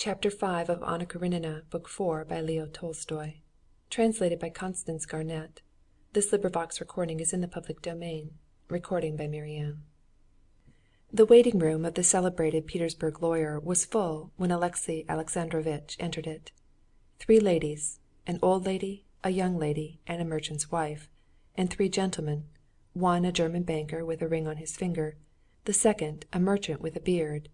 Chapter 5 of Anna Karenina, Book 4 by Leo Tolstoy. Translated by Constance Garnett. This recording is in the public domain. Recording by Marianne. The waiting room of the celebrated Petersburg lawyer was full when Alexey Alexandrovitch entered it. 3 ladies, an old lady, a young lady, and a merchant's wife, and 3 gentlemen, one a German banker with a ring on his finger, the second a merchant with a beard,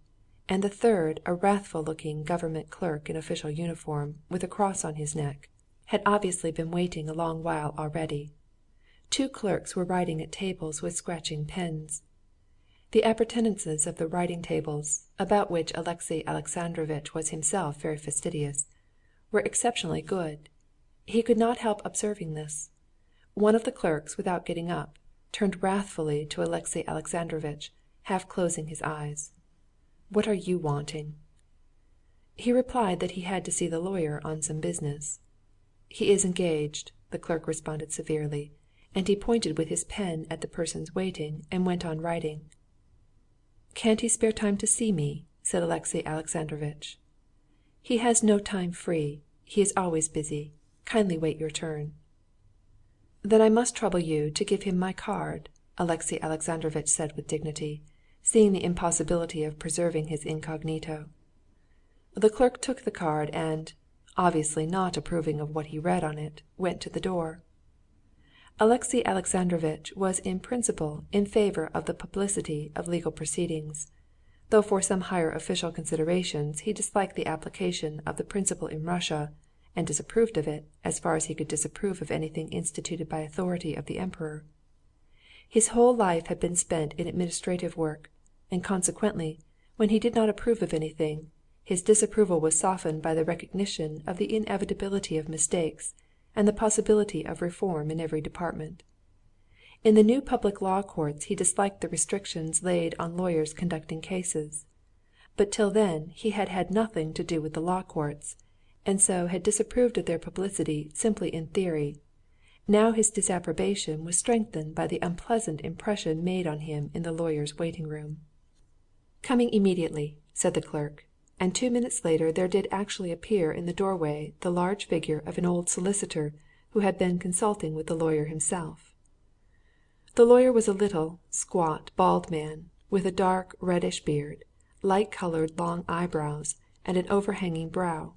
and the third a wrathful-looking government clerk in official uniform with a cross on his neck, had obviously been waiting a long while already. 2 clerks were writing at tables with scratching pens. The appurtenances of the writing tables, about which Alexey Alexandrovitch was himself very fastidious, were exceptionally good. He could not help observing this. One of the clerks, without getting up, turned wrathfully to Alexey Alexandrovitch, half closing his eyes. "What are you wanting?" He replied that he had to see the lawyer on some business. "He is engaged," the clerk responded severely, and he pointed with his pen at the persons waiting, and went on writing. "Can't he spare time to see me?" said Alexey Alexandrovitch. "He has no time free. He is always busy. Kindly wait your turn." "Then I must trouble you to give him my card," Alexey Alexandrovitch said with dignity, seeing the impossibility of preserving his incognito. The clerk took the card and, obviously not approving of what he read on it, went to the door. Alexey Alexandrovitch was in principle in favor of the publicity of legal proceedings, though for some higher official considerations he disliked the application of the principle in Russia, and disapproved of it as far as he could disapprove of anything instituted by authority of the Emperor. His whole life had been spent in administrative work, and consequently, when he did not approve of anything, his disapproval was softened by the recognition of the inevitability of mistakes and the possibility of reform in every department. In the new public law courts he disliked the restrictions laid on lawyers conducting cases, but till then he had had nothing to do with the law courts, and so had disapproved of their publicity simply in theory. Now his disapprobation was strengthened by the unpleasant impression made on him in the lawyer's waiting-room. "Coming immediately," said the clerk, and 2 minutes later there did actually appear in the doorway the large figure of an old solicitor who had been consulting with the lawyer himself. The lawyer was a little, squat, bald man, with a dark reddish beard, light-colored long eyebrows, and an overhanging brow.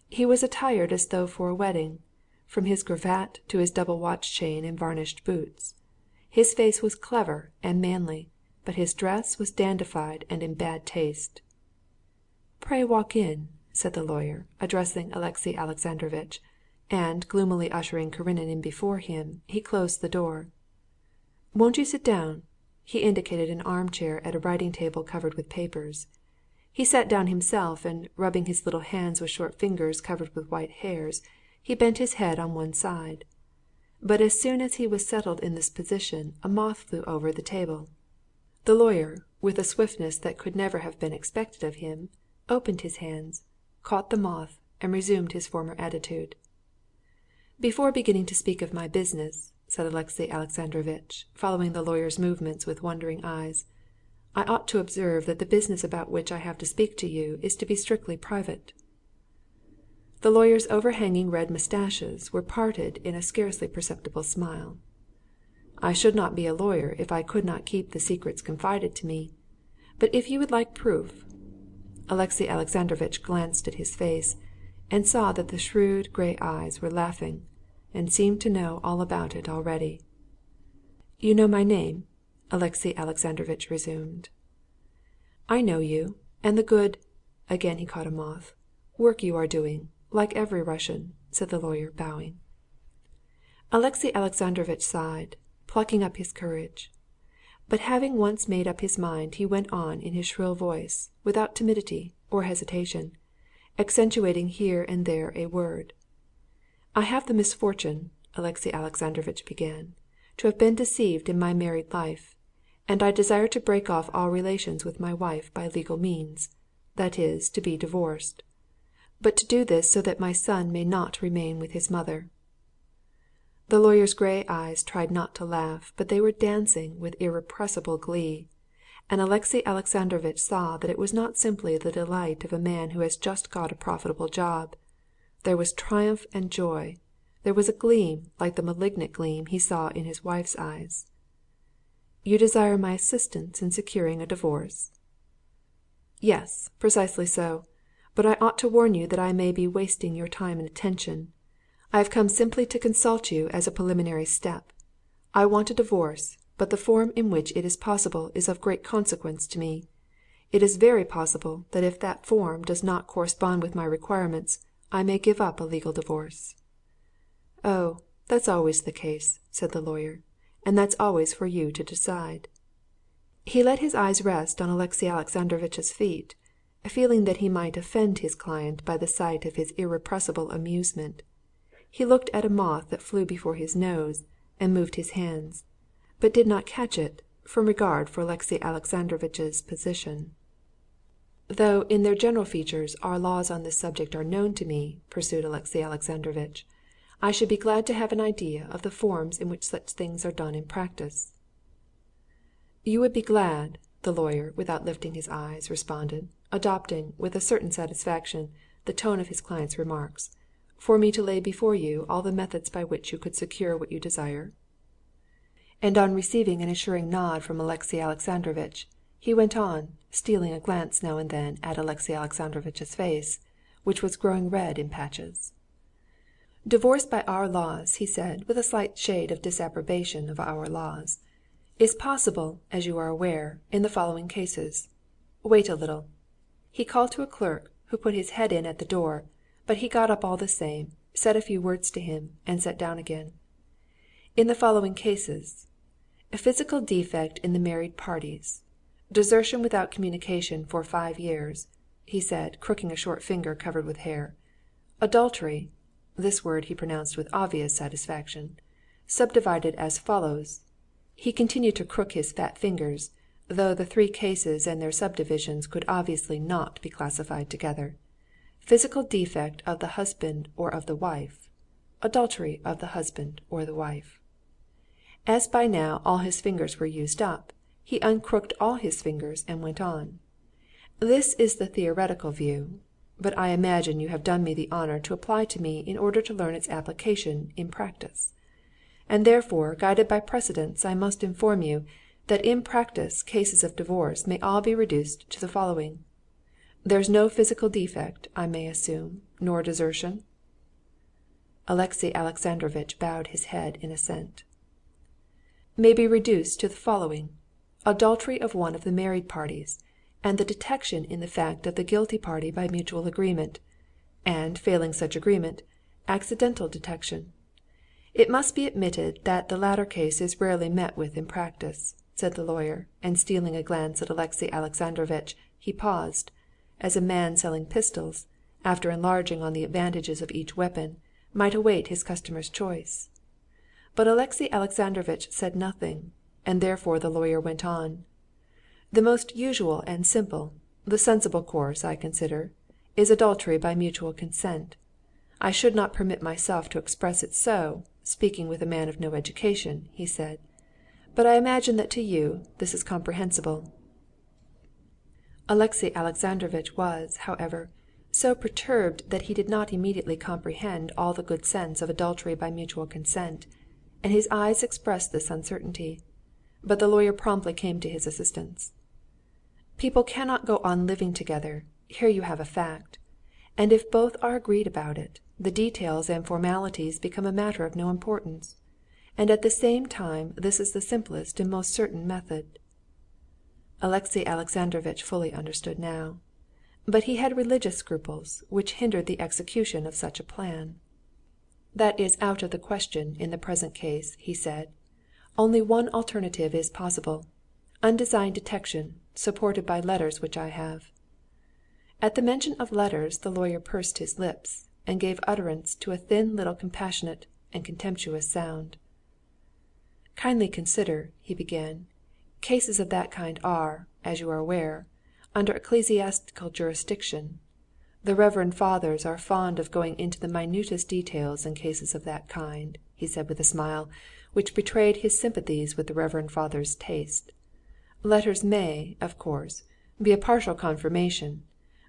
He was attired as though for a wedding, from his cravat to his double watch-chain and varnished boots. His face was clever and manly, but his dress was dandified and in bad taste. "Pray walk in," said the lawyer, addressing Alexey Alexandrovitch, and gloomily ushering Karenin in before him, he closed the door. "Won't you sit down?" He indicated an armchair at a writing-table covered with papers. He sat down himself, and rubbing his little hands with short fingers covered with white hairs, he bent his head on one side. But as soon as he was settled in this position, a moth flew over the table. The lawyer, with a swiftness that could never have been expected of him, opened his hands, caught the moth, and resumed his former attitude. "Before beginning to speak of my business," said Alexey Alexandrovitch, following the lawyer's movements with wondering eyes, "I ought to observe that the business about which I have to speak to you is to be strictly private." The lawyer's overhanging red moustaches were parted in a scarcely perceptible smile. "I should not be a lawyer if I could not keep the secrets confided to me. But if you would like proof—" Alexey Alexandrovitch glanced at his face, and saw that the shrewd gray eyes were laughing, and seemed to know all about it already. "You know my name?" Alexey Alexandrovitch resumed. "I know you, and the good," again he caught a moth, "work you are doing, like every Russian," said the lawyer, bowing. Alexey Alexandrovitch sighed, plucking up his courage. But having once made up his mind, he went on in his shrill voice, without timidity or hesitation, accentuating here and there a word. "I have the misfortune," Alexey Alexandrovitch began, "to have been deceived in my married life, and I desire to break off all relations with my wife by legal means, that is, to be divorced. But to do this so that my son may not remain with his mother." The lawyer's gray eyes tried not to laugh, but they were dancing with irrepressible glee, and Alexey Alexandrovitch saw that it was not simply the delight of a man who has just got a profitable job. There was triumph and joy. There was a gleam like the malignant gleam he saw in his wife's eyes. "You desire my assistance in securing a divorce?" "Yes, precisely so. But I ought to warn you that I may be wasting your time and attention. I have come simply to consult you as a preliminary step. I want a divorce, but the form in which it is possible is of great consequence to me. It is very possible that if that form does not correspond with my requirements, I may give up a legal divorce." "Oh, that's always the case," said the lawyer, "and that's always for you to decide." He let his eyes rest on Alexey Alexandrovitch's feet, feeling that he might offend his client by the sight of his irrepressible amusement. He looked at a moth that flew before his nose, and moved his hands, but did not catch it, from regard for Alexey Alexandrovitch's position. "Though in their general features our laws on this subject are known to me," pursued Alexey Alexandrovitch, "I should be glad to have an idea of the forms in which such things are done in practice." "You would be glad," the lawyer, without lifting his eyes, responded, adopting, with a certain satisfaction, the tone of his client's remarks, "for me to lay before you all the methods by which you could secure what you desire?" And on receiving an assuring nod from Alexey Alexandrovitch, he went on, stealing a glance now and then at Alexey Alexandrovitch's face, which was growing red in patches. "Divorce by our laws," he said, with a slight shade of disapprobation of our laws, "is possible, as you are aware, in the following cases. Wait a little." He called to a clerk, who put his head in at the door, but he got up all the same, said a few words to him, and sat down again. "In the following cases: a physical defect in the married parties, desertion without communication for 5 years," he said, crooking a short finger covered with hair, "adultery," this word he pronounced with obvious satisfaction, "subdivided as follows." He continued to crook his fat fingers, though the 3 cases and their subdivisions could obviously not be classified together. Physical defect of the husband or of the wife, adultery of the husband or the wife. As by now all his fingers were used up, he uncrooked all his fingers and went on. "This is the theoretical view, but I imagine you have done me the honor to apply to me in order to learn its application in practice. And therefore, guided by precedents, I must inform you that in practice cases of divorce may all be reduced to the following. There's no physical defect, I may assume, nor desertion?" Alexey Alexandrovitch bowed his head in assent. "May be reduced to the following: adultery of one of the married parties, and the detection in the fact of the guilty party by mutual agreement, and, failing such agreement, accidental detection. It must be admitted that the latter case is rarely met with in practice," said the lawyer, and stealing a glance at Alexey Alexandrovitch, he paused, as a man selling pistols, after enlarging on the advantages of each weapon, might await his customer's choice. But Alexey Alexandrovitch said nothing, and therefore the lawyer went on. "The most usual and simple, the sensible course, I consider, is adultery by mutual consent. I should not permit myself to express it so, speaking with a man of no education," he said, "but I imagine that to you this is comprehensible." Alexey Alexandrovitch was, however, so perturbed that he did not immediately comprehend all the good sense of adultery by mutual consent, and his eyes expressed this uncertainty. But the lawyer promptly came to his assistance. "People cannot go on living together, here you have a fact, and if both are agreed about it, the details and formalities become a matter of no importance, and at the same time this is the simplest and most certain method." Alexey Alexandrovitch fully understood now, but he had religious scruples which hindered the execution of such a plan. "That is out of the question in the present case," he said. "Only one alternative is possible: undesigned detection, supported by letters which I have." At the mention of letters the lawyer pursed his lips, and gave utterance to a thin little compassionate and contemptuous sound. "Kindly consider," he began, "cases of that kind are, as you are aware, under ecclesiastical jurisdiction. The reverend fathers are fond of going into the minutest details in cases of that kind," he said with a smile, which betrayed his sympathies with the reverend father's taste. Letters may, of course, be a partial confirmation,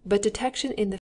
but detection in the